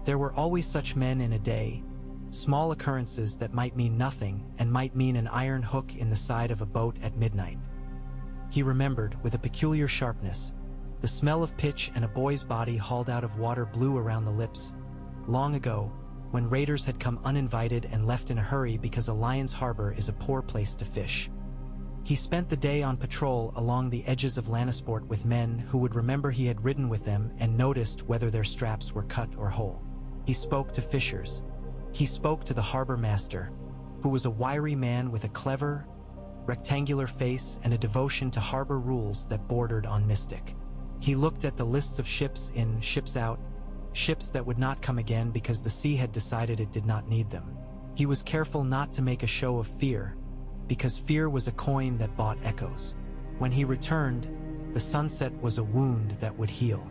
Speaker 1: There were always such men in a day, small occurrences that might mean nothing and might mean an iron hook in the side of a boat at midnight. He remembered, with a peculiar sharpness, the smell of pitch and a boy's body hauled out of water blue around the lips, long ago, when raiders had come uninvited and left in a hurry because a lion's harbor is a poor place to fish. He spent the day on patrol along the edges of Lannisport with men who would remember he had ridden with them and noticed whether their straps were cut or whole. He spoke to fishers. He spoke to the harbor master, who was a wiry man with a clever, rectangular face and a devotion to harbor rules that bordered on mystic. He looked at the lists of ships in, ships out, ships that would not come again because the sea had decided it did not need them. He was careful not to make a show of fear, because fear was a coin that bought echoes. When he returned, the sunset was a wound that would heal.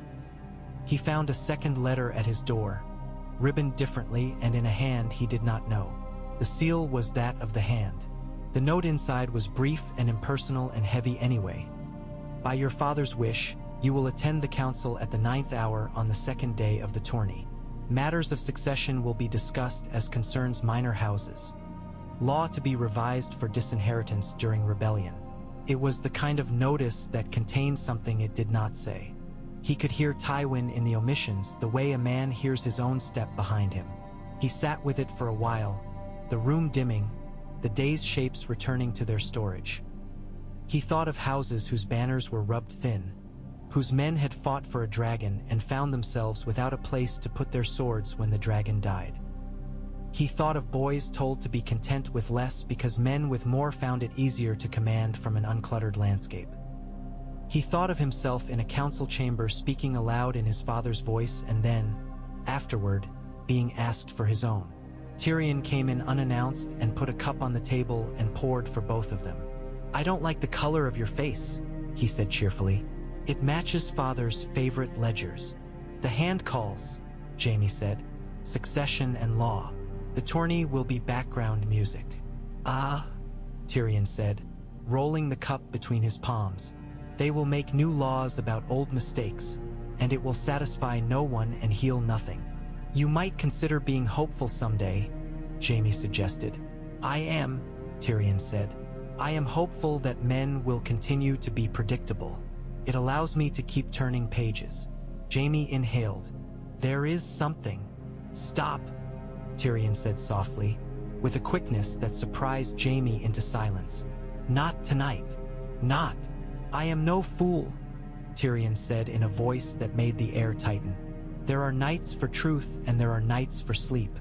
Speaker 1: He found a second letter at his door, ribboned differently and in a hand he did not know. The seal was that of the hand. The note inside was brief and impersonal and heavy anyway. By your father's wish, you will attend the council at the 9th hour on the 2nd day of the tourney. Matters of succession will be discussed as concerns minor houses. Law to be revised for disinheritance during rebellion. It was the kind of notice that contained something it did not say. He could hear Tywin in the omissions the way a man hears his own step behind him. He sat with it for a while, the room dimming, the day's shapes returning to their storage. He thought of houses whose banners were rubbed thin, whose men had fought for a dragon and found themselves without a place to put their swords when the dragon died. He thought of boys told to be content with less because men with more found it easier to command from an uncluttered landscape. He thought of himself in a council chamber speaking aloud in his father's voice and then, afterward, being asked for his own. Tyrion came in unannounced and put a cup on the table and poured for both of them. "I don't like the color of your face," he said cheerfully. "It matches father's favorite ledgers." "The hand calls," Jaime said. "Succession and law. The tourney will be background music." "Ah," Tyrion said, rolling the cup between his palms. "They will make new laws about old mistakes, and it will satisfy no one and heal nothing." "You might consider being hopeful someday," Jaime suggested. "I am," Tyrion said. "I am hopeful that men will continue to be predictable. It allows me to keep turning pages." Jaime inhaled. "There is something." "Stop," Tyrion said softly, with a quickness that surprised Jaime into silence. "Not tonight. Not. I am no fool," Tyrion said in a voice that made the air tighten. "There are nights for truth and there are nights for sleep.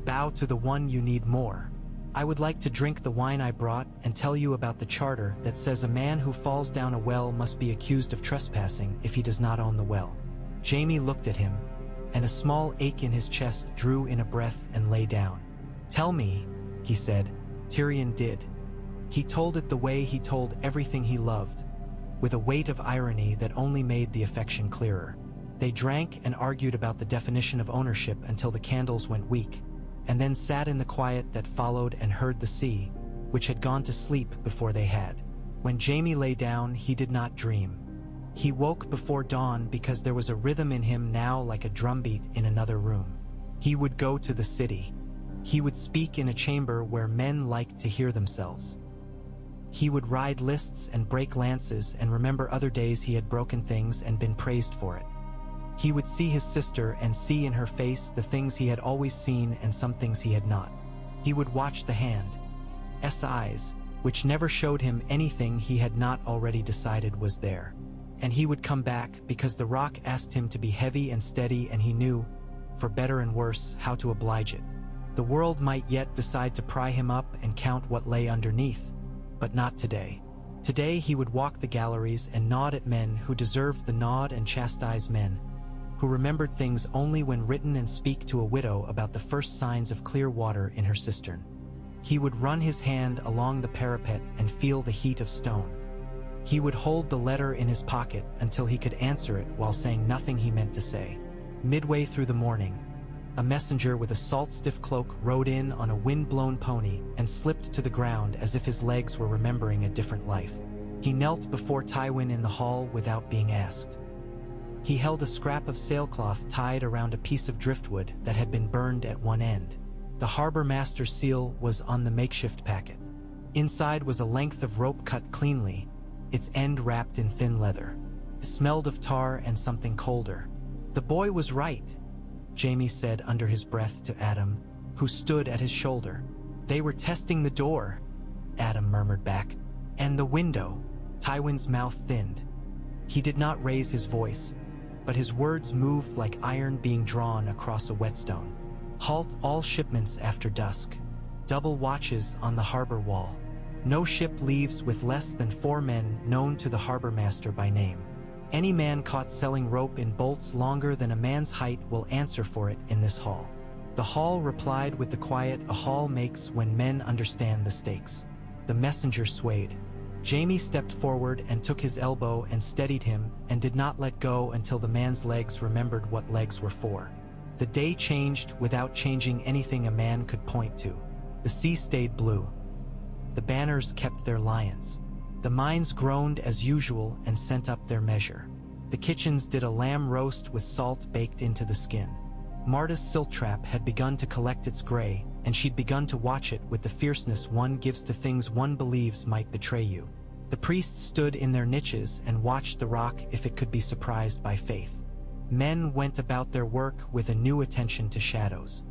Speaker 1: Bow to the one you need more. I would like to drink the wine I brought and tell you about the charter that says a man who falls down a well must be accused of trespassing if he does not own the well." Jaime looked at him, and a small ache in his chest drew in a breath and lay down. "Tell me," he said. Tyrion did. He told it the way he told everything he loved, with a weight of irony that only made the affection clearer. They drank and argued about the definition of ownership until the candles went weak, and then sat in the quiet that followed and heard the sea, which had gone to sleep before they had. When Jaime lay down, he did not dream. He woke before dawn because there was a rhythm in him now like a drumbeat in another room. He would go to the city. He would speak in a chamber where men liked to hear themselves. He would ride lists and break lances and remember other days he had broken things and been praised for it. He would see his sister and see in her face the things he had always seen and some things he had not. He would watch the hand's eyes, which never showed him anything he had not already decided was there. And he would come back because the rock asked him to be heavy and steady, and he knew, for better and worse, how to oblige it. The world might yet decide to pry him up and count what lay underneath, but not today. Today he would walk the galleries and nod at men who deserved the nod and chastise men who remembered things only when written and speak to a widow about the first signs of clear water in her cistern. He would run his hand along the parapet and feel the heat of stone. He would hold the letter in his pocket until he could answer it while saying nothing he meant to say. Midway through the morning, a messenger with a salt-stiff cloak rode in on a wind-blown pony and slipped to the ground as if his legs were remembering a different life. He knelt before Tywin in the hall without being asked. He held a scrap of sailcloth tied around a piece of driftwood that had been burned at one end. The harbor master's seal was on the makeshift packet. Inside was a length of rope cut cleanly, its end wrapped in thin leather. It smelled of tar and something colder. "The boy was right," Jaime said under his breath to Adam, who stood at his shoulder. "They were testing the door," Adam murmured back. "And the window." Tywin's mouth thinned. He did not raise his voice, but his words moved like iron being drawn across a whetstone. "Halt all shipments after dusk. Double watches on the harbor wall. No ship leaves with less than 4 men known to the harbor master by name. Any man caught selling rope in bolts longer than a man's height will answer for it in this hall." The hall replied with the quiet a hall makes when men understand the stakes. The messenger swayed. Jaime stepped forward and took his elbow and steadied him and did not let go until the man's legs remembered what legs were for. The day changed without changing anything a man could point to. The sea stayed blue. The banners kept their lions. The mines groaned as usual and sent up their measure. The kitchens did a lamb roast with salt baked into the skin. Marta's silt trap had begun to collect its gray, and she'd begun to watch it with the fierceness one gives to things one believes might betray you. The priests stood in their niches and watched the rock if it could be surprised by faith. Men went about their work with a new attention to shadows.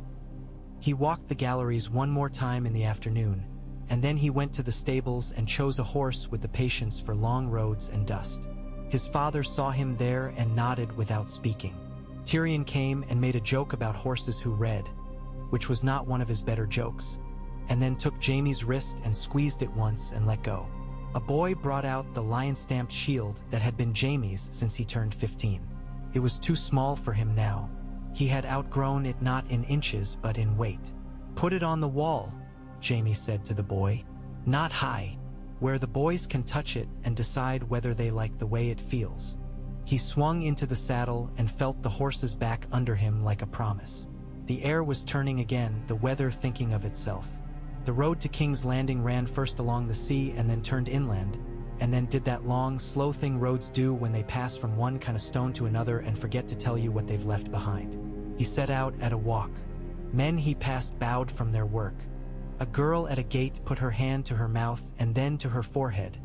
Speaker 1: He walked the galleries one more time in the afternoon, and then he went to the stables and chose a horse with the patience for long roads and dust. His father saw him there and nodded without speaking. Tyrion came and made a joke about horses who read, which was not one of his better jokes, and then took Jaime's wrist and squeezed it once and let go. A boy brought out the lion-stamped shield that had been Jaime's since he turned 15. It was too small for him now. He had outgrown it not in inches but in weight. "Put it on the wall," Jaime said to the boy. "Not high, where the boys can touch it and decide whether they like the way it feels." He swung into the saddle and felt the horse's back under him like a promise. The air was turning again, the weather thinking of itself. The road to King's Landing ran first along the sea and then turned inland, and then did that long, slow thing roads do when they pass from one kind of stone to another and forget to tell you what they've left behind. He set out at a walk. Men he passed bowed from their work. A girl at a gate put her hand to her mouth and then to her forehead,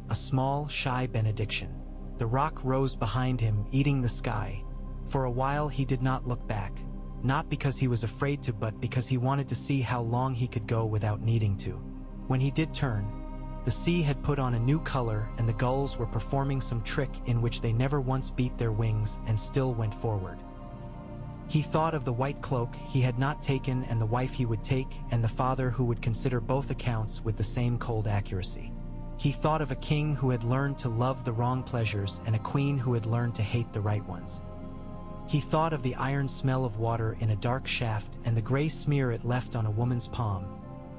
Speaker 1: a small, shy benediction. The rock rose behind him, eating the sky. For a while he did not look back, not because he was afraid to, but because he wanted to see how long he could go without needing to. When he did turn, the sea had put on a new color and the gulls were performing some trick in which they never once beat their wings and still went forward. He thought of the white cloak he had not taken and the wife he would take and the father who would consider both accounts with the same cold accuracy. He thought of a king who had learned to love the wrong pleasures and a queen who had learned to hate the right ones. He thought of the iron smell of water in a dark shaft and the gray smear it left on a woman's palm,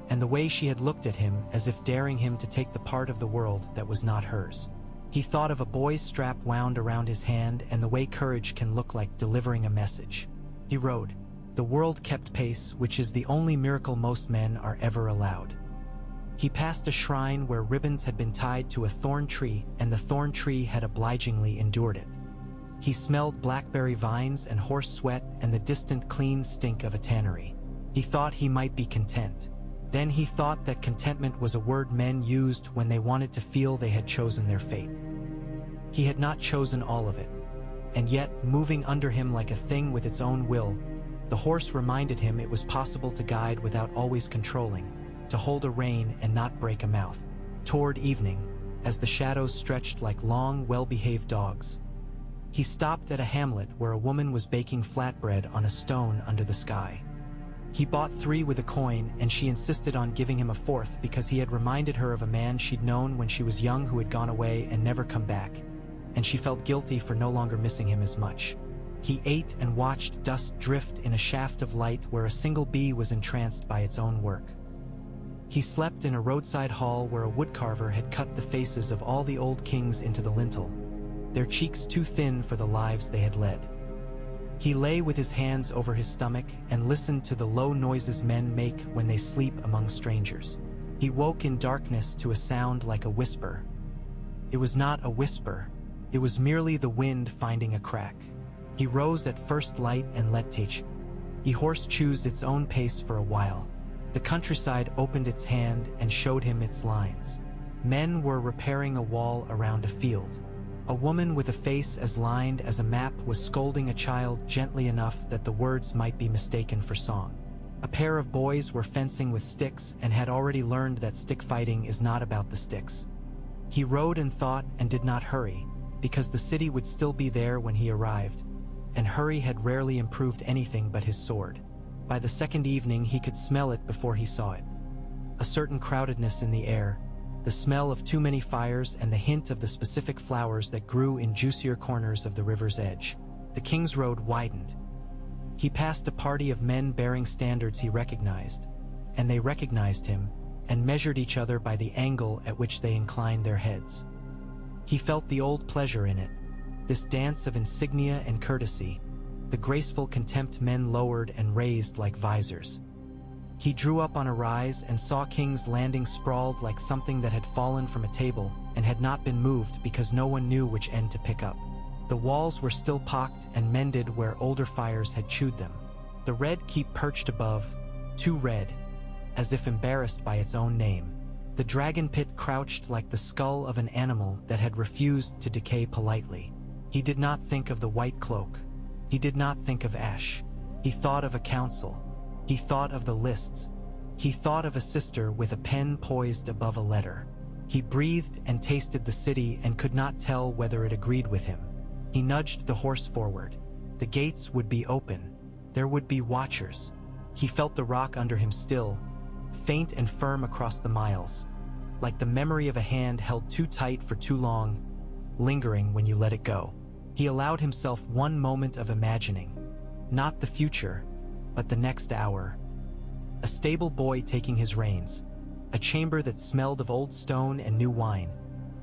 Speaker 1: and the way she had looked at him as if daring him to take the part of the world that was not hers. He thought of a boy's strap wound around his hand and the way courage can look like delivering a message. He rode. The world kept pace, which is the only miracle most men are ever allowed. He passed a shrine where ribbons had been tied to a thorn tree and the thorn tree had obligingly endured it. He smelled blackberry vines and horse sweat and the distant clean stink of a tannery. He thought he might be content. Then he thought that contentment was a word men used when they wanted to feel they had chosen their fate. He had not chosen all of it, and yet, moving under him like a thing with its own will, the horse reminded him it was possible to guide without always controlling, to hold a rein and not break a mouth. Toward evening, as the shadows stretched like long, well-behaved dogs, he stopped at a hamlet where a woman was baking flatbread on a stone under the sky. He bought 3 with a coin, and she insisted on giving him a 4th because he had reminded her of a man she'd known when she was young who had gone away and never come back, and she felt guilty for no longer missing him as much. He ate and watched dust drift in a shaft of light where a single bee was entranced by its own work. He slept in a roadside hall where a woodcarver had cut the faces of all the old kings into the lintel, their cheeks too thin for the lives they had led. He lay with his hands over his stomach and listened to the low noises men make when they sleep among strangers. He woke in darkness to a sound like a whisper. It was not a whisper, it was merely the wind finding a crack. He rose at first light and let teach. He horse-choosed its own pace for a while. The countryside opened its hand and showed him its lines. Men were repairing a wall around a field. A woman with a face as lined as a map was scolding a child gently enough that the words might be mistaken for song. A pair of boys were fencing with sticks and had already learned that stick fighting is not about the sticks. He rode and thought and did not hurry, because the city would still be there when he arrived, and hurry had rarely improved anything but his sword. By the second evening he could smell it before he saw it. A certain crowdedness in the air, the smell of too many fires and the hint of the specific flowers that grew in juicier corners of the river's edge. The King's Road widened. He passed a party of men bearing standards he recognized, and they recognized him and measured each other by the angle at which they inclined their heads. He felt the old pleasure in it, this dance of insignia and courtesy, the graceful contempt men lowered and raised like visors. He drew up on a rise and saw King's Landing sprawled like something that had fallen from a table and had not been moved because no one knew which end to pick up. The walls were still pocked and mended where older fires had chewed them. The Red Keep perched above, too red, as if embarrassed by its own name. The Dragon Pit crouched like the skull of an animal that had refused to decay politely. He did not think of the White Cloak. He did not think of Ash. He thought of a council. He thought of the lists. He thought of a sister with a pen poised above a letter. He breathed and tasted the city and could not tell whether it agreed with him. He nudged the horse forward. The gates would be open. There would be watchers. He felt the rock under him still, faint and firm across the miles, like the memory of a hand held too tight for too long, lingering when you let it go. He allowed himself one moment of imagining, not the future, but the next hour. A stable boy taking his reins, a chamber that smelled of old stone and new wine,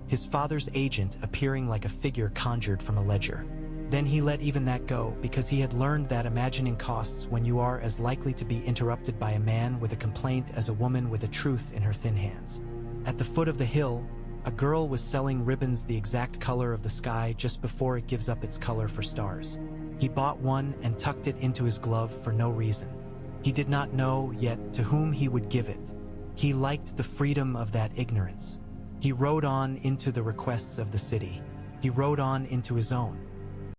Speaker 1: his father's agent appearing like a figure conjured from a ledger. Then he let even that go because he had learned that imagining costs when you are as likely to be interrupted by a man with a complaint as a woman with a truth in her thin hands. At the foot of the hill, a girl was selling ribbons the exact color of the sky just before it gives up its color for stars. He bought one and tucked it into his glove for no reason. He did not know yet to whom he would give it. He liked the freedom of that ignorance. He rode on into the requests of the city. He rode on into his own.